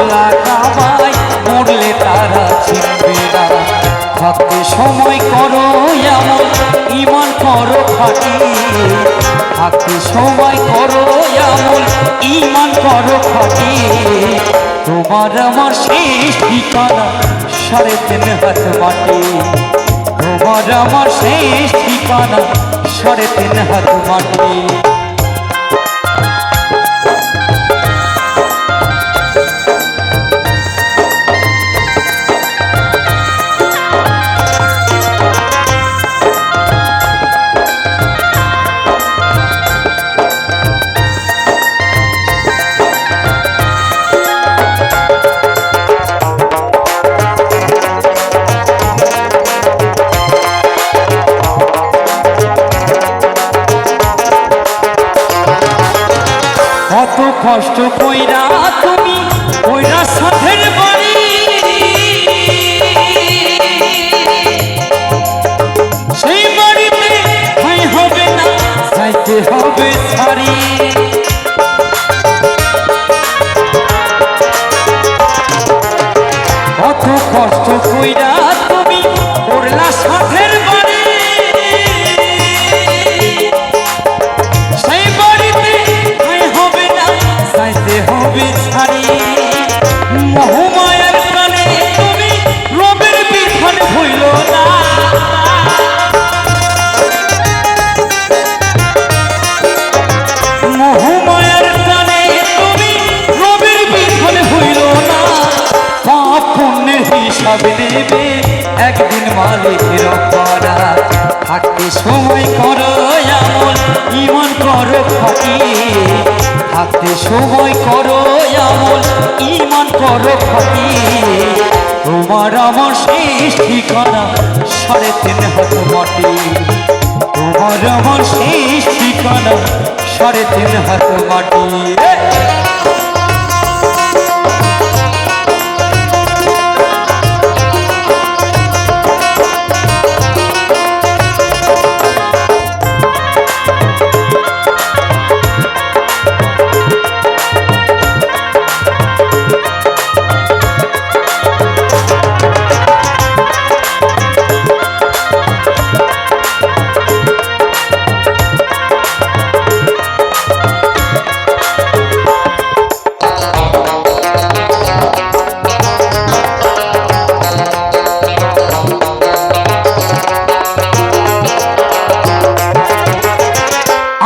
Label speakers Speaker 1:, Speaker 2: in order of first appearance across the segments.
Speaker 1: করলা কামাই মরলে তারা চিনবে না। থাকতে সময় করো এমন ঈমান করো খাঁটি, থাকতে সময় করো এমন ঈমান করো খাঁটি। তোমার আমার শেষ ঠিকানা 3.5 হাত মাটি, তোমার আমার শেষ ঠিকানা 3.5 হাত মাটি। কত কষ্ট কইরা তুমি কইরা সাথের বাড়ি, সেই বাড়িতে ঠাঁই হবে না যাইতে হবে ছাড়ি। কত কষ্ট কইরা তুমি করলা সাথের বাড়ি, সেই বাড়িতে ঠাঁই হবে না যাইতে হবে ছাড়ি। মোহমায়ার প্রাণে তুমি রবের বিধান হইল না, মোহমায়ার প্রাণে তুমি রবের বিধান হইল না। পাপ পুণ্যের হিসাব দেবে একদিন মালিকের পাড়া। থাকতে সময় করো এমন ঈমান করো খাঁটি, থাকতে সময় করো এমন ঈমান করো খাঁটি। তোমার আমার শেষ ঠিকানা 3.5 হাত মাটি, তোমার আমার শেষ ঠিকানা 3.5 হাত মাটি।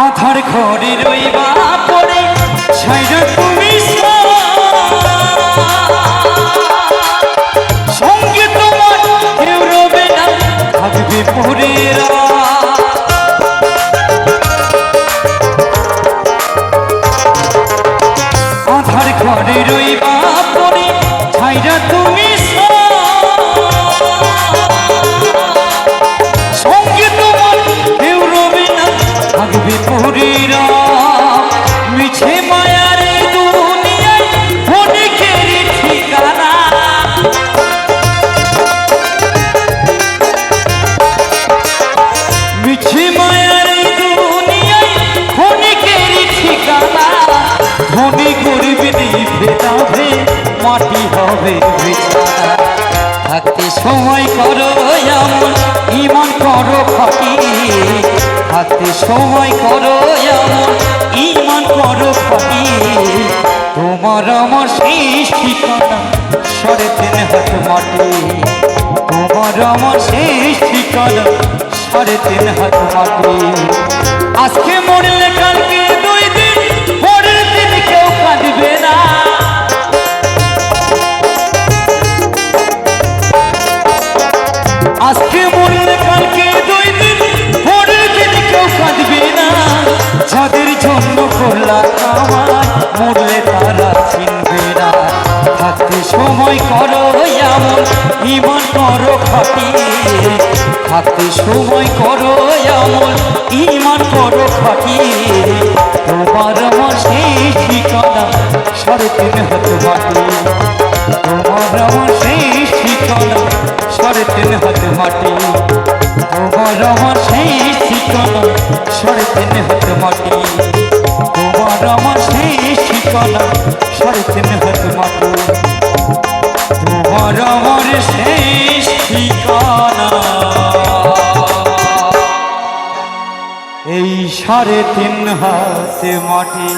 Speaker 1: আধার ঘরে রইবা পড়ে ছাইরা তুমি সঙ্গে তোমার কেউ রবে না থাকবে পড়ে। আধার ঘরে রইবা পড়ে ছাইরা তুমি সঙ্গে তোমার কেউ রবে না থাকবে পরিরা। মিছে মায়ার দুনিয়ায় ক্ষণিকের ঠিকানা, মিছে মায়ার দুনিয়ায় ক্ষণিকের ঠিকানা। ধনী গরিব নিভে যাবে মাটি হবে বিছানা। থাকতে সময় করো এমন ঈমান করো খাঁটি, থাকতে সময় করো এমন ঈমান করো খাঁটি। তোমার আমার শেষ ঠিকানা 3.5 হাত মাটি, তোমার আমার শেষ ঠিকানা 3.5 হাত মাটি। আজকে মরলে কালকে 2 দিন, পরের দিন কেউ কাঁদবে না। আজকে মরলে কালকে 2 দিন, পরের দিন কেউ কাঁদবে না। যাদের জন্য করলা কামাই মরলে তারা চিনবে না। থাকতে সময় করো এমন ঈমান করো খাঁটি, থাকতে সময় করো এমন ঈমান করো খাঁটি। তোমার আমার শেষ ঠিকানা 3.5 হাত মাটি, তোমার আমার শেষ ঠিকানা 3.5 হাত মাটি, তোমার আমার শেষ ঠিকানা 3.5 হাত মাটি, তোমার আমার শেষ ঠিকানা 3.5 হাত মাটি তোমার আমার শেষ ঠিকানা এই 3.5 হাত মাটি।